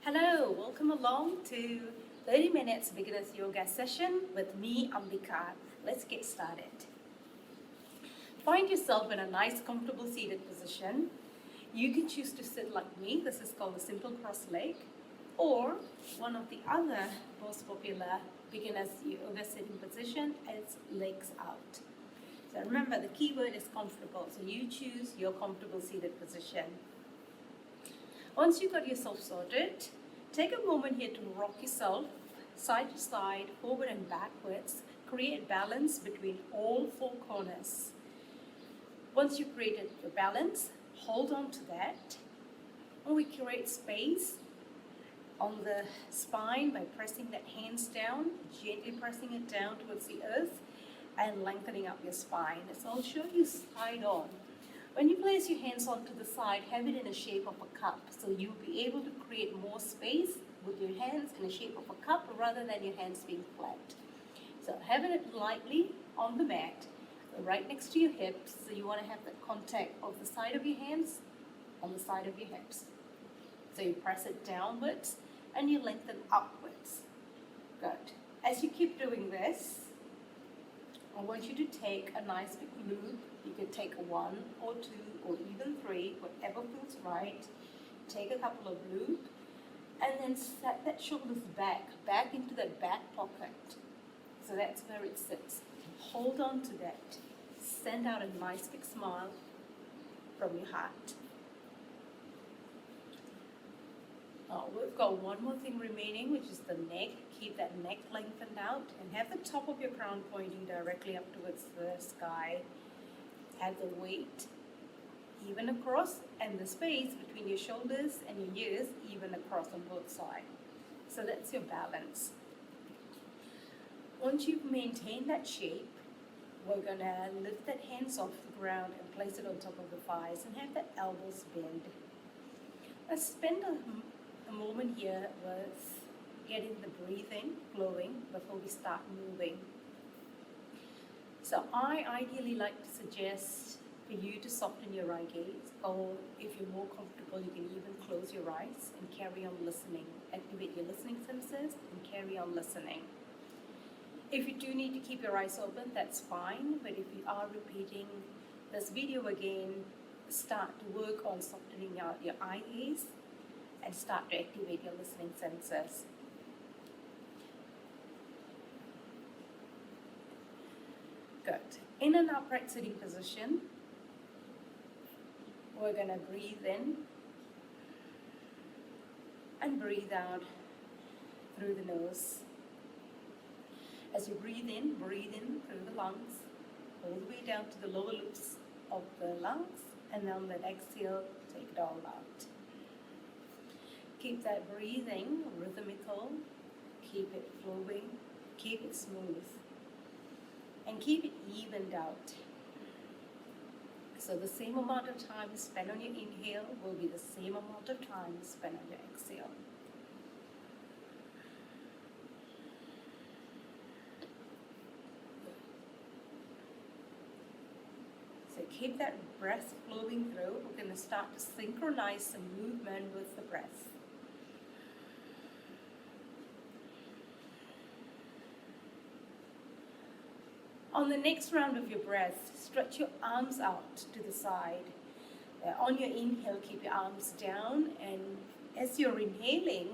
Hello, welcome along to 30 minutes beginner's yoga session with me, Ambika. Let's get started. Find yourself in a nice, comfortable seated position. You can choose to sit like me. This is called a simple cross leg, or one of the other most popular beginner's yoga sitting position is legs out. So remember, the key word is comfortable. So you choose your comfortable seated position. Once you've got yourself sorted, take a moment here to rock yourself side to side, forward and backwards. Create balance between all four corners. Once you've created your balance, hold on to that. And we create space on the spine by pressing that hands down, gently pressing it down towards the earth and lengthening up your spine. So I'll show you side on. When you place your hands onto the side, have it in the shape of a cup. So you'll be able to create more space with your hands in the shape of a cup rather than your hands being flat. So having it lightly on the mat, right next to your hips. So you want to have the contact of the side of your hands on the side of your hips. So you press it downwards and you lengthen upwards. Good. As you keep doing this, I want you to take a nice big loop. You can take one or two or even three, whatever feels right. Take a couple of loops and then set that shoulders back into that back pocket. So that's where it sits. Hold on to that. Send out a nice big smile from your heart. We've got one more thing remaining, which is the neck. Keep that neck lengthened out and have the top of your crown pointing directly up towards the sky. Have the weight even across and the space between your shoulders and your ears even across on both sides. So that's your balance. Once you've maintained that shape, we're going to lift that hands off the ground and place it on top of the thighs and have the elbows bend. Let's spend a moment here with getting the breathing flowing before we start moving. So I ideally like to suggest for you to soften your eye gaze, or if you're more comfortable, you can even close your eyes and carry on listening. Activate your listening senses and carry on listening. If you do need to keep your eyes open, that's fine, but if you are repeating this video again, start to work on softening out your eye gaze and start to activate your listening senses. Good. In an upright sitting position, we're going to breathe in and breathe out through the nose. As you breathe in through the lungs, all the way down to the lower loops of the lungs, and on that exhale, take it all out. Keep that breathing rhythmical, keep it flowing, keep it smooth, and keep it evened out. So the same amount of time spent on your inhale will be the same amount of time spent on your exhale. So keep that breath flowing through. We're going to start to synchronize some movement with the breath. On the next round of your breath, stretch your arms out to the side. On your inhale, keep your arms down, and as you're inhaling,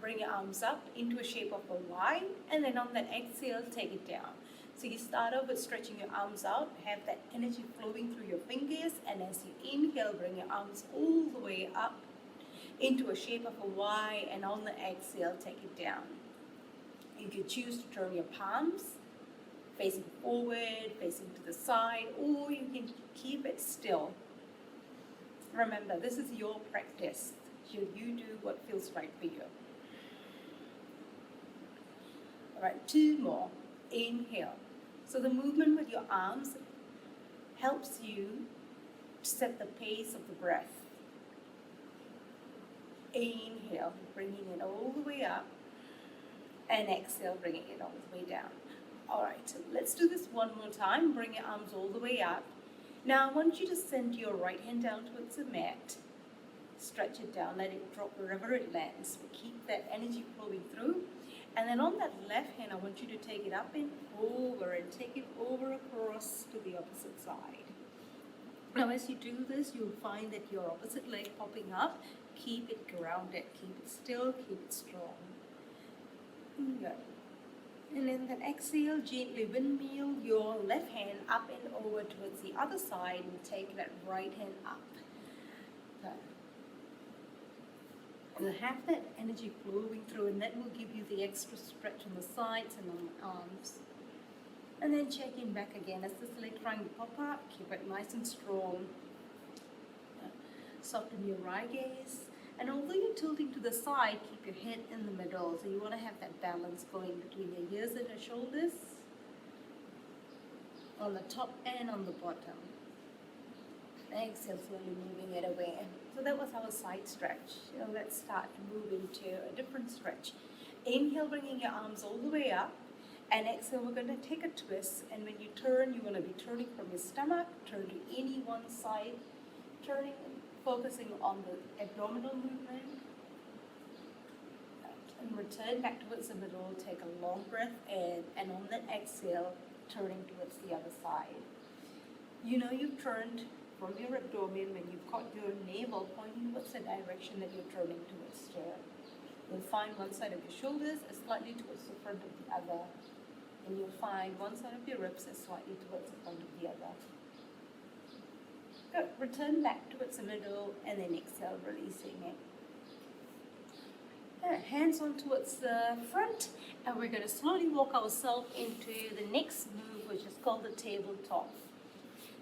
bring your arms up into a shape of a Y, and then on that exhale, take it down. So you start off with stretching your arms out, have that energy flowing through your fingers, and as you inhale, bring your arms all the way up into a shape of a Y, and on the exhale, take it down. You can choose to turn your palms facing forward, facing to the side, or you can keep it still. Remember, this is your practice. Should you do what feels right for you? All right, two more. Inhale. So the movement with your arms helps you set the pace of the breath. Inhale, bringing it all the way up, and exhale, bringing it all the way down. All right, so let's do this one more time. Bring your arms all the way up. Now I want you to send your right hand down towards the mat. stretch it down, let it drop wherever it lands. But keep that energy flowing through. And then on that left hand, I want you to take it up and over and take it over across to the opposite side. Now as you do this, you'll find that your opposite leg popping up. Keep it grounded, keep it still, keep it strong. Good. And then that exhale, gently windmill your left hand up and over towards the other side and take that right hand up. Good. And have that energy flowing through, and that will give you the extra stretch on the sides and on the arms. And then check in back again as this leg trying to pop up. Keep it nice and strong. Soften your eye gaze. And although you're tilting to the side, keep your head in the middle. So you want to have that balance going between your ears and your shoulders, on the top and on the bottom. Exhale, slowly moving it away. So that was our side stretch. Now let's start to move into a different stretch. Inhale, bringing your arms all the way up. And exhale, we're going to take a twist. And when you turn, you want to be turning from your stomach, turn to any one side, turning, focusing on the abdominal movement. And return back towards the middle, take a long breath in, and on that exhale, turning towards the other side. You know you've turned from your abdomen when you've got your navel pointing towards the direction that you're turning towards here. You'll find one side of your shoulders is slightly towards the front of the other. And you'll find one side of your ribs is slightly towards the front of the other. Good. Return back towards the middle and then exhale, releasing it. Hands on towards the front, and we're going to slowly walk ourselves into the next move, which is called the tabletop.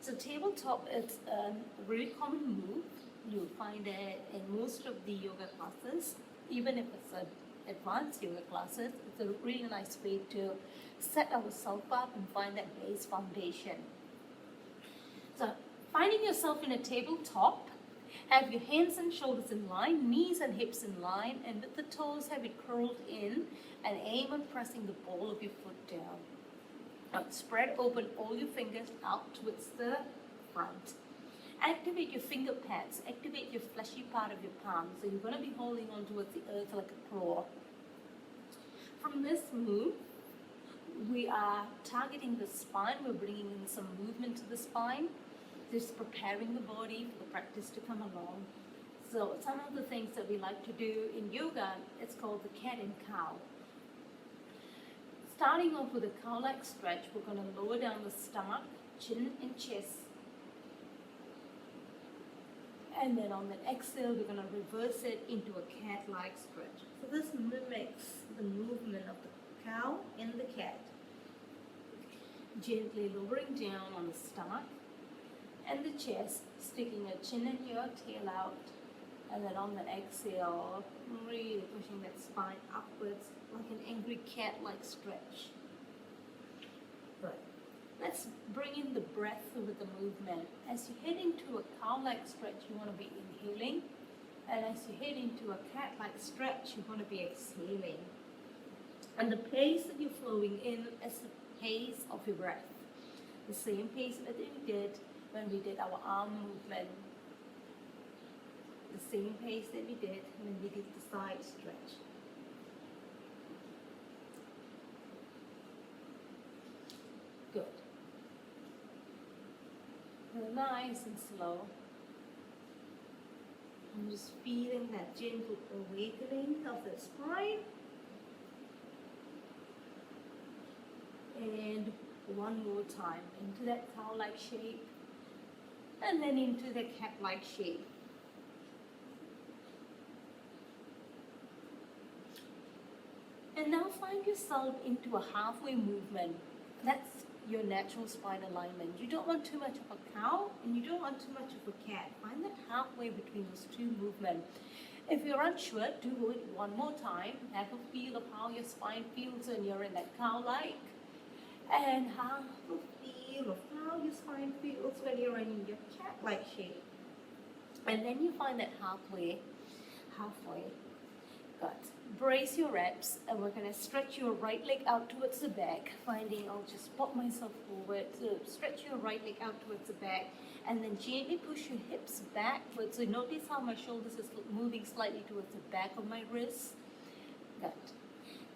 So tabletop is a really common move. You'll find it in most of the yoga classes, even if it's an advanced yoga classes. It's a really nice way to set ourselves up and find that base foundation. So finding yourself in a tabletop, have your hands and shoulders in line, knees and hips in line, and with the toes have it curled in, and aim on pressing the ball of your foot down. Now spread open all your fingers out towards the front. Activate your finger pads, activate your fleshy part of your palm. So you're going to be holding on towards the earth like a claw. From this move, we are targeting the spine. We're bringing in some movement to the spine. Just preparing the body for the practice to come along. So some of the things that we like to do in yoga, it's called the cat and cow. Starting off with a cow-like stretch, we're going to lower down the stomach, chin and chest. And then on the exhale, we're going to reverse it into a cat-like stretch. So this mimics the movement of the cow and the cat. Gently lowering down on the stomach and the chest, sticking your chin and your tail out, and then on the exhale, really pushing that spine upwards like an angry cat-like stretch. Good. Let's bring in the breath with the movement. As you head into a cow-like stretch, you want to be inhaling, and as you head into a cat-like stretch, you want to be exhaling. And the pace that you're flowing in is the pace of your breath. The same pace that we did when we did our arm movement, the same pace that we did when we did the side stretch. Good. Nice and slow. I'm just feeling that gentle awakening of the spine. And one more time into that cow-like shape. And then into the cat-like shape. And now find yourself into a halfway movement. That's your natural spine alignment. You don't want too much of a cow and you don't want too much of a cat. Find that halfway between those two movements. If you're unsure, do it one more time. Have a feel of how your spine feels when you're in that cow-like. And have a feel of how your spine feels when you're in your cat-like shape. And then you find that halfway. Good. Brace your abs, and we're going to stretch your right leg out towards the back. I'll just pop myself forward. So stretch your right leg out towards the back, And then gently push your hips backwards. So notice how my shoulders is moving slightly towards the back of my wrist. Good.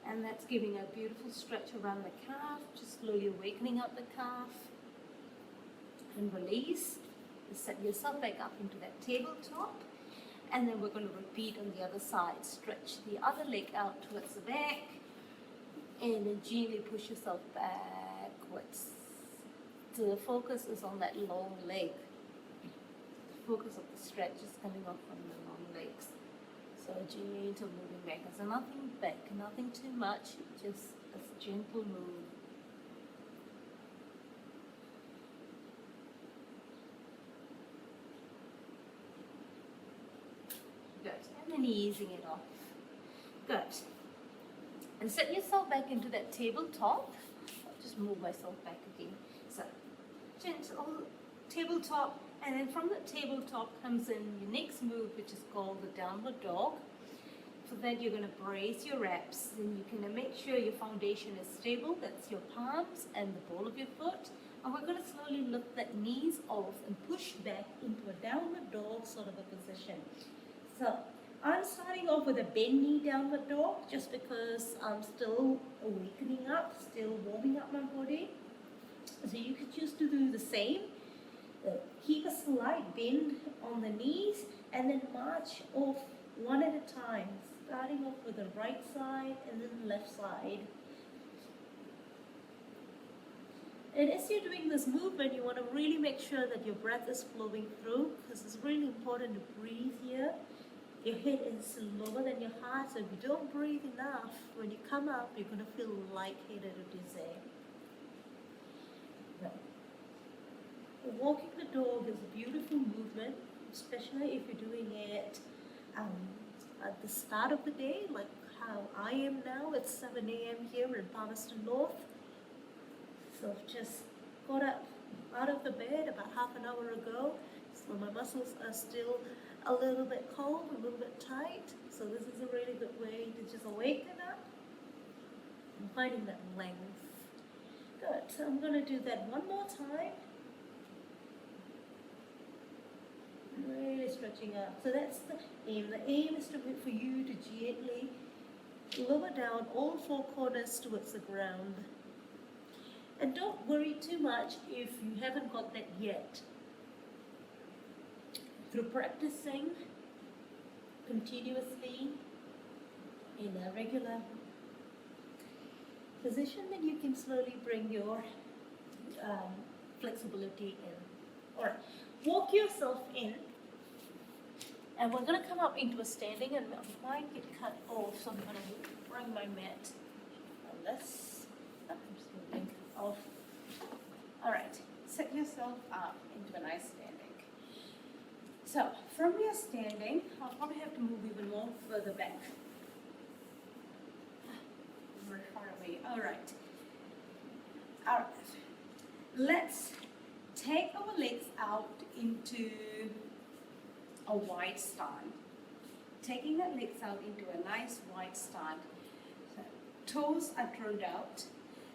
And that's giving a beautiful stretch around the calf, just slowly awakening up the calf. And release. Set yourself back up into that tabletop. And then we're going to repeat on the other side. Stretch the other leg out towards the back. And then gently push yourself backwards. So the focus is on that long leg. The focus of the stretch is coming off from the long legs. So gentle moving back. There's nothing back, nothing too much, just a gentle move. Good. And then easing it off. Good. And set yourself back into that tabletop. I'll just move myself back again. So, gentle tabletop. And then from the tabletop comes in your next move, which is called the downward dog. For that, you're going to brace your abs. And you can make sure your foundation is stable. That's your palms and the ball of your foot. And we're going to slowly lift that knees off and push back into a downward dog sort of a position. So I'm starting off with a bend knee downward dog just because I'm still awakening up, still warming up my body. So you could choose to do the same. Keep a slight bend on the knees and then march off one at a time, starting off with the right side and then the left side. And as you're doing this movement, you want to really make sure that your breath is flowing through, because it's really important to breathe here. Your head is lower than your heart, so if you don't breathe enough, when you come up, you're going to feel lightheaded or dizzy. Walking the dog is a beautiful movement, especially if you're doing it at the start of the day, like how I am now. It's 7 a.m. here in Palmerston North. So I've just got up out of the bed about half an hour ago. So my muscles are still a little bit cold, a little bit tight. So this is a really good way to just awaken up and finding that length. Good. So I'm going to do that one more time. Really stretching up. So that's the aim. The aim is for you to gently lower down all four corners towards the ground. And don't worry too much if you haven't got that yet. Through practicing continuously in a regular position, then you can slowly bring your flexibility in. Alright, walk yourself in. And we're going to come up into a standing, and I might get cut off, so I'm going to bring my mat on this. I'm just moving off. Alright, set yourself up into a nice standing. So, from your standing, I'll probably have to move even more further back. Very far away. Alright. Alright. Let's take our legs out into a wide stand. Taking the legs out into a nice wide stand. So, toes are turned out.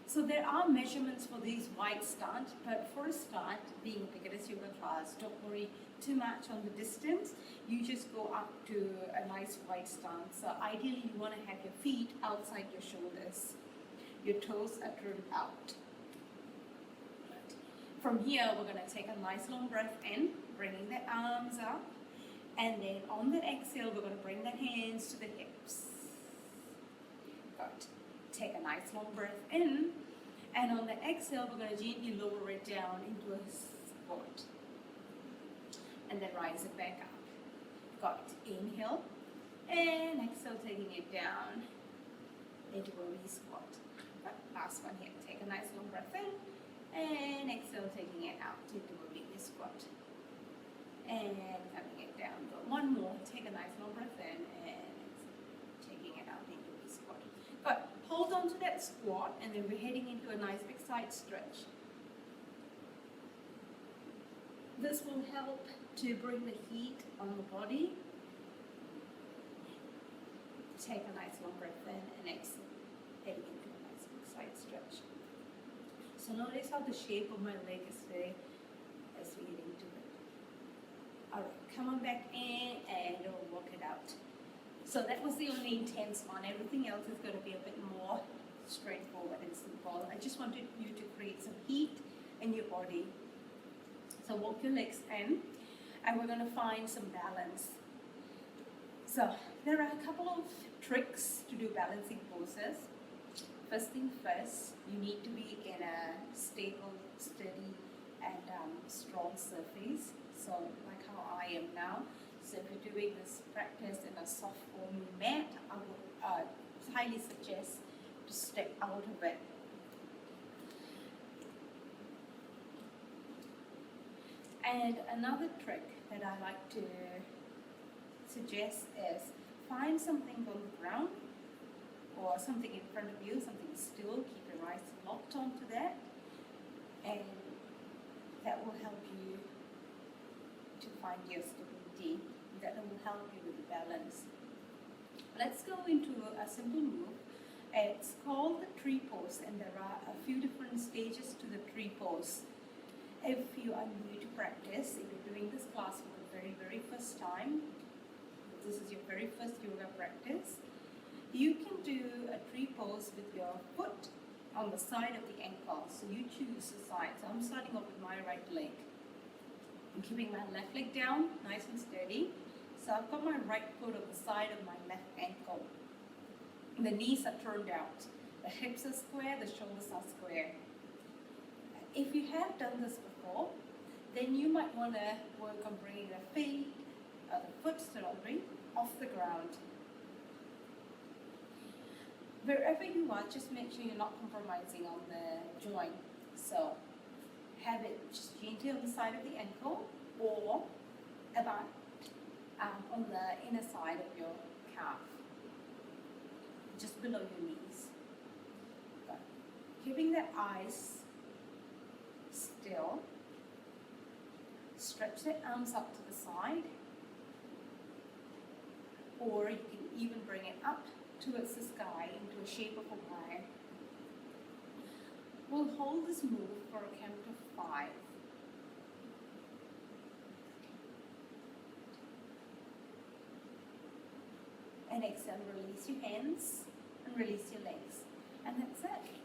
So there are measurements for these wide stands, but for a start, being a beginner's yoga class, don't worry too much on the distance. You just go up to a nice wide stance. So ideally you want to have your feet outside your shoulders. Your toes are turned out. From here, we're going to take a nice long breath in, bringing the arms up. And then on the exhale, we're going to bring the hands to the hips. Good. Take a nice long breath in. And on the exhale, we're going to gently lower it down into a squat. And then rise it back up. Good. Inhale. And exhale, taking it down into a V-squat. Good. Last one here. Take a nice long breath in. And exhale, taking it out into a V-squat. And coming it down. Go one more. Take a nice long breath in and taking it out into a squat. Good. Hold on to that squat, and then we're heading into a nice big side stretch. This will help to bring the heat on the body. Take a nice long breath in and exhale, heading into a nice big side stretch. So notice how the shape of my leg is today as we head into it. All right, come on back in and we'll work it out. So that was the only intense one. Everything else is going to be a bit more straightforward and simple. I just wanted you to create some heat in your body. So walk your legs in and we're going to find some balance. So there are a couple of tricks to do balancing poses. First thing first, you need to be in a stable, steady and strong surface. So like how I am now. So if you're doing this practice in a soft foamy mat, I would highly suggest to step out of it. And another trick that I like to suggest is find something on the ground or something in front of you, something still, keep your eyes locked onto that, and that will help you to find your stability. That will help you with the balance. Let's go into a simple move. It's called the tree pose, and there are a few different stages to the tree pose. If you are new to practice, if you're doing this class for the very first time, this is your very first yoga practice, you can do a tree pose with your foot on the side of the ankle. So you choose the side. So I'm starting off with my right leg. I'm keeping my left leg down, nice and steady. So I've got my right foot on the side of my left ankle. The knees are turned out. The hips are square, the shoulders are square. If you have done this before, then you might want to work on bringing the feet, the foot off the ground. Wherever you are, just make sure you're not compromising on the joint. So have it just gently on the side of the ankle or about on the inner side of your calf, just below your knees. Good. Keeping the eyes still, stretch the arms up to the side, or you can even bring it up towards the sky into a shape of a Y. We'll hold this move for a count of 5. And exhale, release your hands and release your legs. And that's it.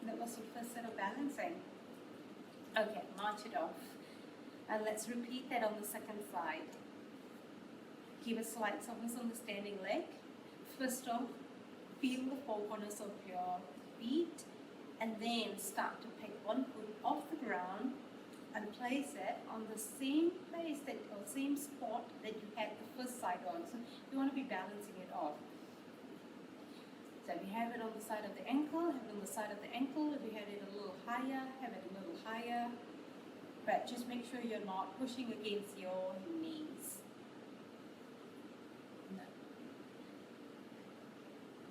That was your first set of balancing. Okay, march it off. And let's repeat that on the second side. Keep a slight softness on the standing leg. First off, feel the four corners of your feet and then start to pick one foot off the ground and place it on the same place or same spot that you had the first side on. So you want to be balancing it off. So if you have it on the side of the ankle, have it on the side of the ankle. If you had it a little higher, have it a little higher. But just make sure you're not pushing against your knees. No.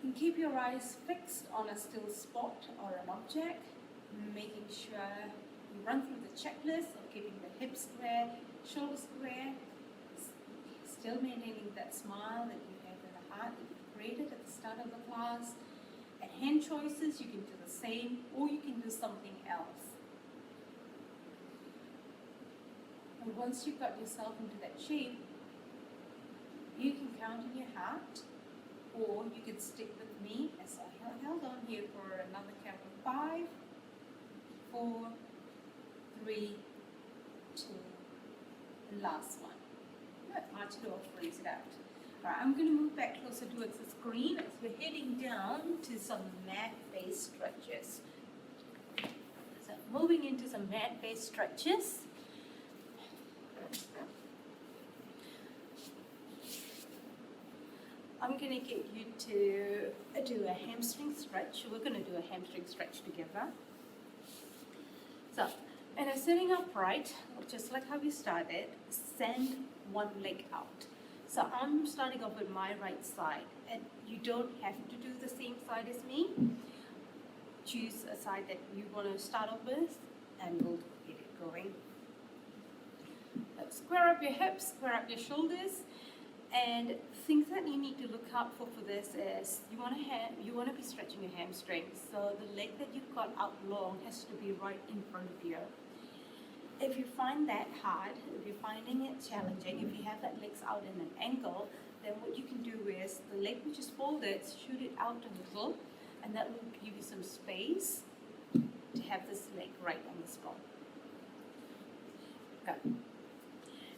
And keep your eyes fixed on a still spot or an object, making sure you run through the checklist of keeping the hips square, shoulders square, still maintaining that smile that you have in the heart that you've created at the start of the class. And hand choices, you can do the same or you can do something else. And once you've got yourself into that shape, you can count in your heart, or you can stick with me as I held on here for another count of 5, 4, 3, 2, and last one. Good. March it off, raise it out. Alright, I'm going to move back closer towards the screen as we're heading down to some mat-based stretches. So moving into some mat-based stretches. I'm going to get you to do a hamstring stretch. We're going to do a hamstring stretch together. So, and I'm sitting upright, just like how we started, send one leg out. So I'm starting off with my right side, and you don't have to do the same side as me. Choose a side that you want to start off with, and we'll get it going. Square up your hips, square up your shoulders, and things that you need to look out for this is you want to be stretching your hamstrings. So the leg that you've got out long has to be right in front of you. if you find that hard, if you're finding it challenging, if you have that legs out in an angle, then what you can do is the leg which is folded, shoot it out a little, and that will give you some space to have this leg right on the spot. Okay.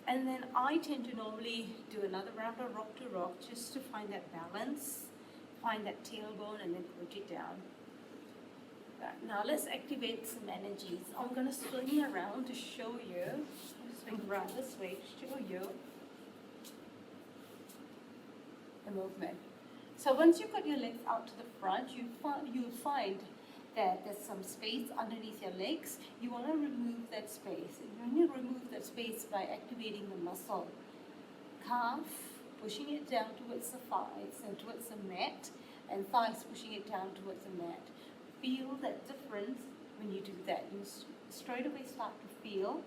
And then I tend to normally do another round of rock to rock just to find that balance, find that tailbone, and then put it down. Now let's activate some energies. I'm going to swing around to show you. Swing around this way to show you the movement. So once you've got your legs out to the front, you'll find that there's some space underneath your legs. You want to remove that space. And you remove that space by activating the muscle. Calf, pushing it down towards the thighs and towards the mat, and thighs pushing it down towards the mat. Feel that difference when you do that. You straight away start to feel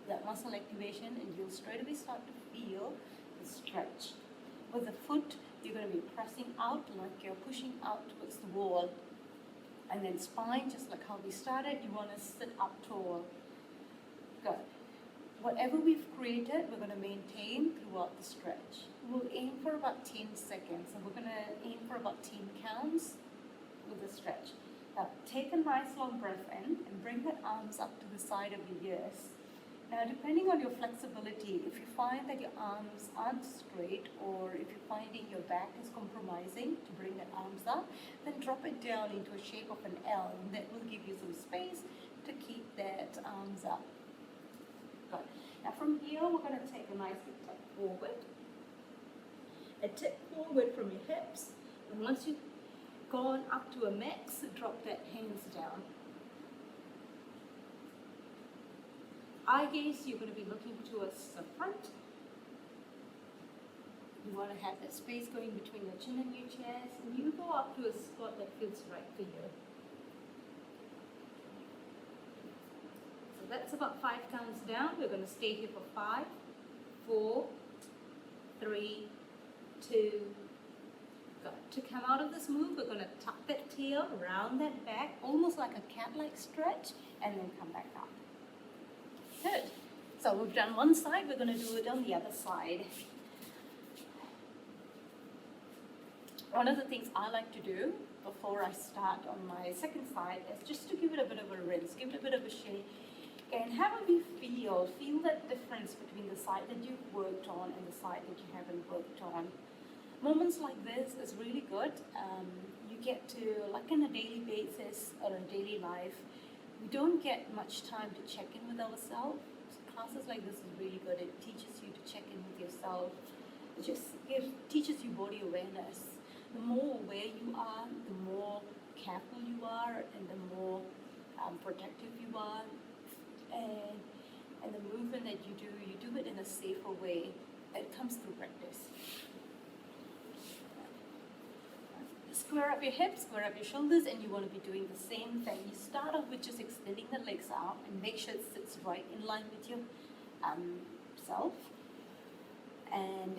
that muscle activation, and you'll straight away start to feel the stretch. With the foot, you're going to be pressing out like you're pushing out towards the wall. And then spine, just like how we started, you want to sit up tall. Good. Whatever we've created, we're going to maintain throughout the stretch. We'll aim for about 10 seconds, and we're going to aim for about 10 counts with the stretch. Now, take a nice long breath in and bring the arms up to the side of your ears. Now, depending on your flexibility, if you find that your arms aren't straight, or if you're finding your back is compromising to bring the arms up, then drop it down into a shape of an L, and that will give you some space to keep that arms up. Good. Now, from here, we're going to take a nice big step forward. A tip forward from your hips, and once you've gone up to a max, drop that hands down. Eye gaze, you're going to be looking towards the front. You want to have that space going between your chin and your chest, and you go up to a spot that feels right for you. So that's about 5 counts down. We're going to stay here for 5, 4, 3, 2, go. To come out of this move, we're going to tuck that tail around that back, almost like a cat-like stretch, and then come back up. Good. So we've done one side, we're going to do it on the other side. One of the things I like to do before I start on my second side is just to give it a bit of a rinse, give it a bit of a shake, and have a feel that difference between the side that you've worked on and the side that you haven't worked on. Moments like this is really good. You get to, like on a daily basis or a daily life, we don't get much time to check in with ourselves. Classes like this is really good. It teaches you to check in with yourself. It teaches you body awareness. The more aware you are, the more careful you are, and the more protective you are. And the movement that you do it in a safer way. It comes through practice. Square up your hips, square up your shoulders, and you want to be doing the same thing. You start off with just extending the legs out and make sure it sits right in line with your self. And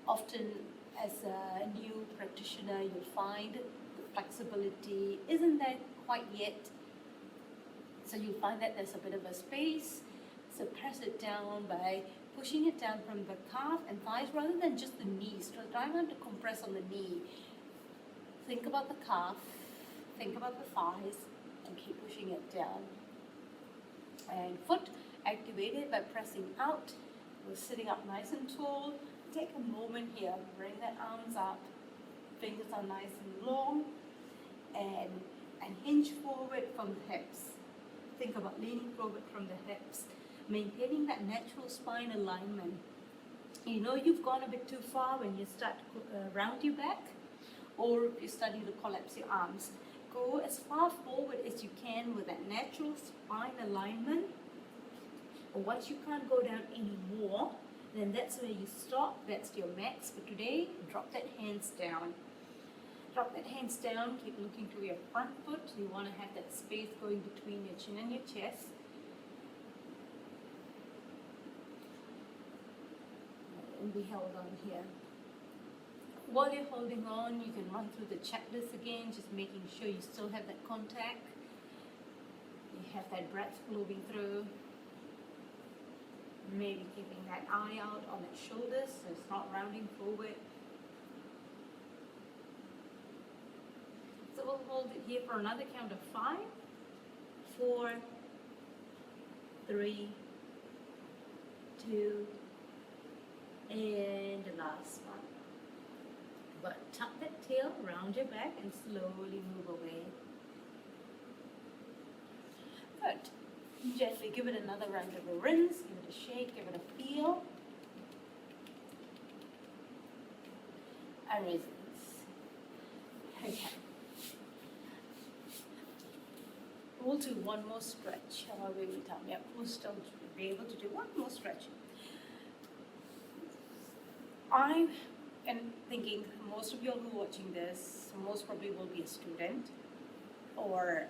often as a new practitioner, you'll find the flexibility isn't there quite yet. So you'll find that there's a bit of a space. So press it down by pushing it down from the calf and thighs rather than just the knees. So try not to compress on the knee. Think about the calf, think about the thighs, and keep pushing it down. And foot activated by pressing out. We're sitting up nice and tall. Take a moment here, bring the arms up, fingers are nice and long, and hinge forward from the hips. Think about leaning forward from the hips, maintaining that natural spine alignment. You know you've gone a bit too far when you start to round your back, or if you study to collapse your arms. Go as far forward as you can with that natural spine alignment. Or once you can't go down anymore, then that's where you stop. That's your max for today. Drop that hands down. Drop that hands down. Keep looking to your front foot. You want to have that space going between your chin and your chest. And be held on here. While you're holding on, you can run through the checklist again, just making sure you still have that contact. You have that breath flowing through. Maybe keeping that eye out on its shoulders so it's not rounding forward. So we'll hold it here for another count of 5, 4, 3, 2, and the last one. But tuck that tail around your back and slowly move away. Good. Gently give it another round of a rinse, give it a shake, give it a feel. And release. Okay. We'll do one more stretch. Yep, we'll still be able to do one more stretch. I am thinking most of you who are watching this, most probably will be a student or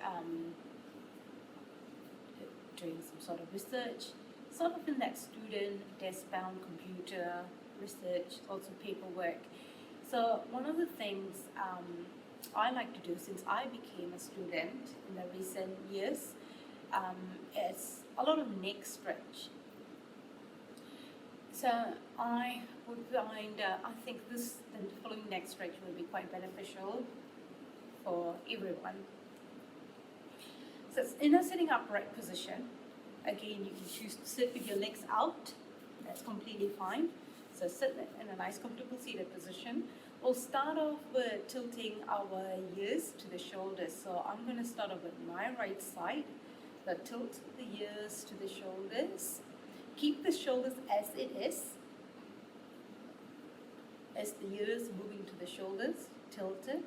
doing some sort of research, sort of in that student, desk-bound computer, research, also paperwork. So one of the things I like to do since I became a student in the recent years is a lot of neck stretch. So I would find, I think the following neck stretch will be quite beneficial for everyone. So it's in a sitting upright position. Again, you can choose to sit with your legs out. That's completely fine. So sit in a nice comfortable seated position. We'll start off with tilting our ears to the shoulders. So I'm going to start off with my right side. So tilt the ears to the shoulders. Keep the shoulders as it is. As the ears moving to the shoulders, tilt it.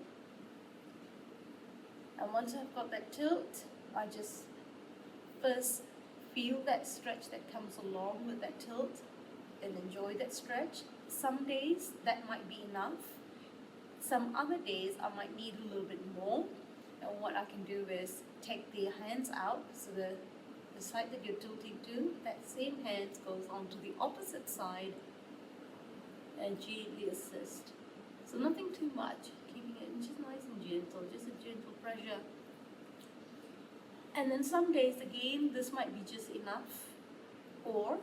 And once I've got that tilt, I just first feel that stretch that comes along with that tilt and enjoy that stretch. Some days that might be enough. Some other days I might need a little bit more. And what I can do is take the hands out, so the side that you're tilting to, that same hand goes onto the opposite side and gently assist. So nothing too much, keeping it just nice and gentle, just a gentle pressure. And then some days again, this might be just enough, or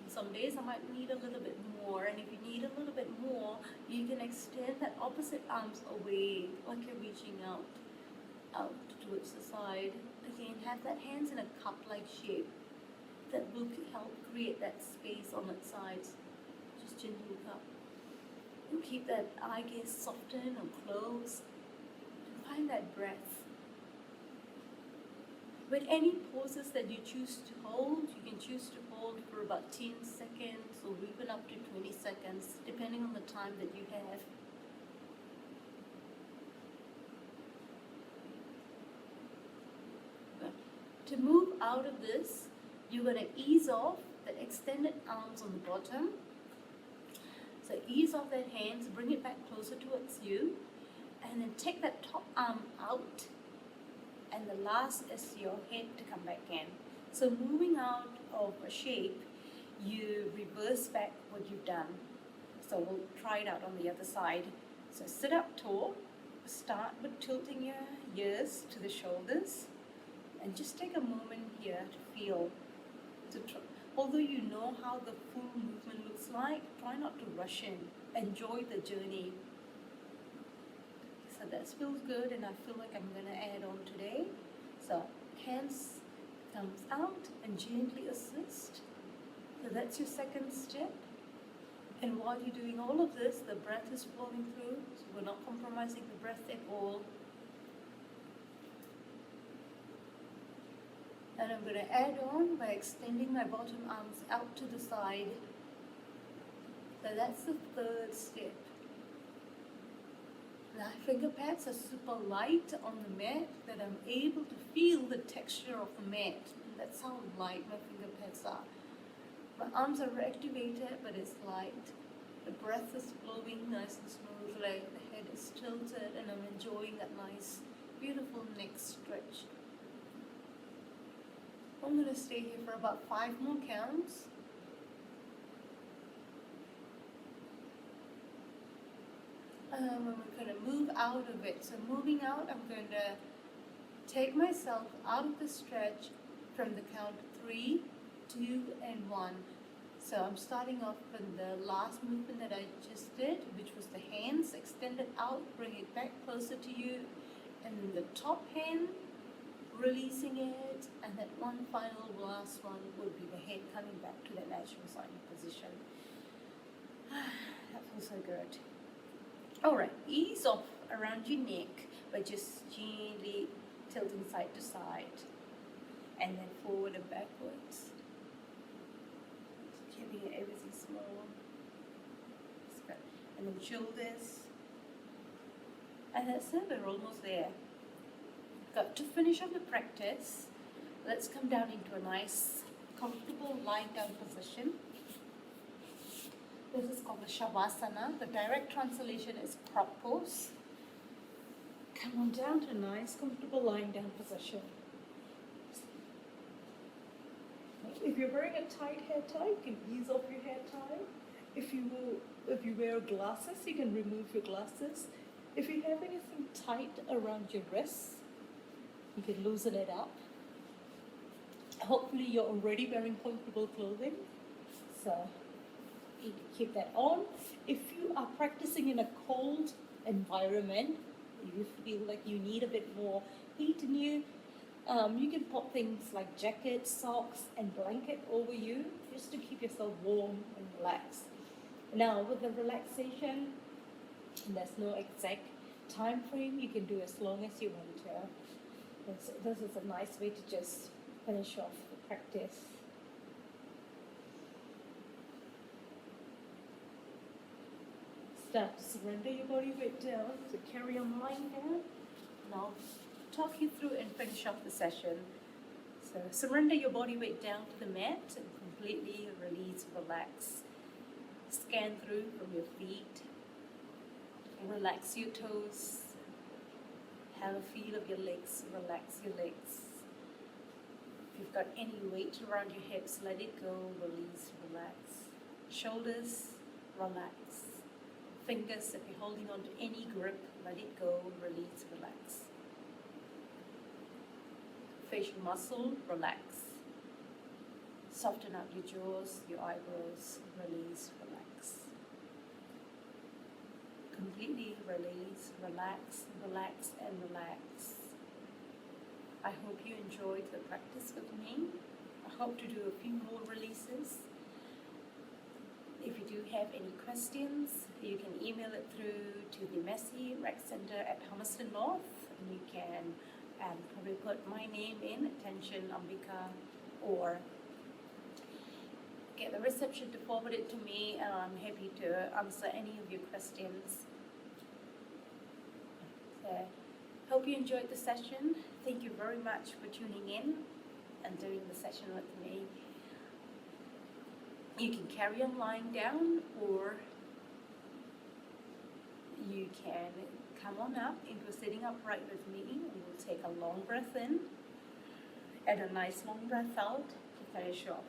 some days I might need a little bit more. And if you need a little bit more, you can extend that opposite arms away, like you're reaching out towards the side. Again, have that hands in a cup-like shape that will help create that space on its sides. Just gently look up. And keep that eye gaze soften or close. And find that breath. With any poses that you choose to hold, you can choose to hold for about 10 seconds or even up to 20 seconds, depending on the time that you have. To move out of this, you're going to ease off the extended arms on the bottom. So ease off that hands, bring it back closer towards you, and then take that top arm out. And the last is your head to come back in. So moving out of a shape, you reverse back what you've done. So we'll try it out on the other side. So sit up tall, start with tilting your ears to the shoulders, and just take a moment here to feel. Although you know how the full movement looks like, try not to rush in. Enjoy the journey. So that feels good, and I feel like I'm going to add on today. So hands, thumbs out, and gently assist. So that's your second step. And while you're doing all of this, the breath is flowing through, so we're not compromising the breath at all. And I'm going to add on by extending my bottom arms out to the side. So that's the third step. My finger pads are super light on the mat, that I'm able to feel the texture of the mat. And that's how light my finger pads are. My arms are activated, but it's light. The breath is flowing nice and smoothly. The head is tilted, and I'm enjoying that nice, beautiful neck stretch. I'm going to stay here for about 5 more counts. And we're going to move out of it. So moving out, I'm going to take myself out of the stretch from the count 3, 2, and 1. So I'm starting off with the last movement that I just did, which was the hands extended out, bring it back closer to you, and then the top hand, releasing it, and that one final last one would be the head coming back to the natural side position. That feels so good. Alright, ease off around your neck by just gently tilting side to side, and then forward and backwards. Keeping it everything small. And then shoulders. And that's it, we're almost there. Got to finish off the practice. Let's come down into a nice, comfortable lying down position. This is called the Shavasana. The direct translation is prop pose. Come on down to a nice, comfortable lying down position. If you're wearing a tight hair tie, you can ease off your hair tie. If you wear glasses, you can remove your glasses. If you have anything tight around your wrists, you can loosen it up. Hopefully you're already wearing comfortable clothing, so you can keep that on. If you are practicing in a cold environment, you feel like you need a bit more heat in you, you can pop things like jackets, socks, and blanket over you just to keep yourself warm and relaxed. Now, with the relaxation, there's no exact time frame. You can do as long as you want to. This is a nice way to just finish off the practice. Start to surrender your body weight down, so carry on lying down. Now, talk you through and finish off the session. So surrender your body weight down to the mat and completely release, relax. Scan through from your feet. Relax your toes. Have a feel of your legs. Relax your legs. If you've got any weight around your hips, let it go. Release, relax. Shoulders, relax. Fingers, if you're holding on to any grip, let it go. Release, relax. Facial muscle, relax. Soften out your jaws, your eyebrows, release, relax. Completely release, relax, relax, and relax. I hope you enjoyed the practice with me. I hope to do a few more releases. If you do have any questions, you can email it through to the Messi Rec Center at Hummerston North. And you can probably put my name in, attention Ambika, or get the reception to forward it to me, and I'm happy to answer any of your questions. So, hope you enjoyed the session. Thank you very much for tuning in and doing the session with me. You can carry on lying down, or you can come on up into sitting upright with me, and we'll take a long breath in and a nice long breath out to finish off.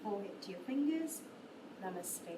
Forehead to your fingers. Namaste.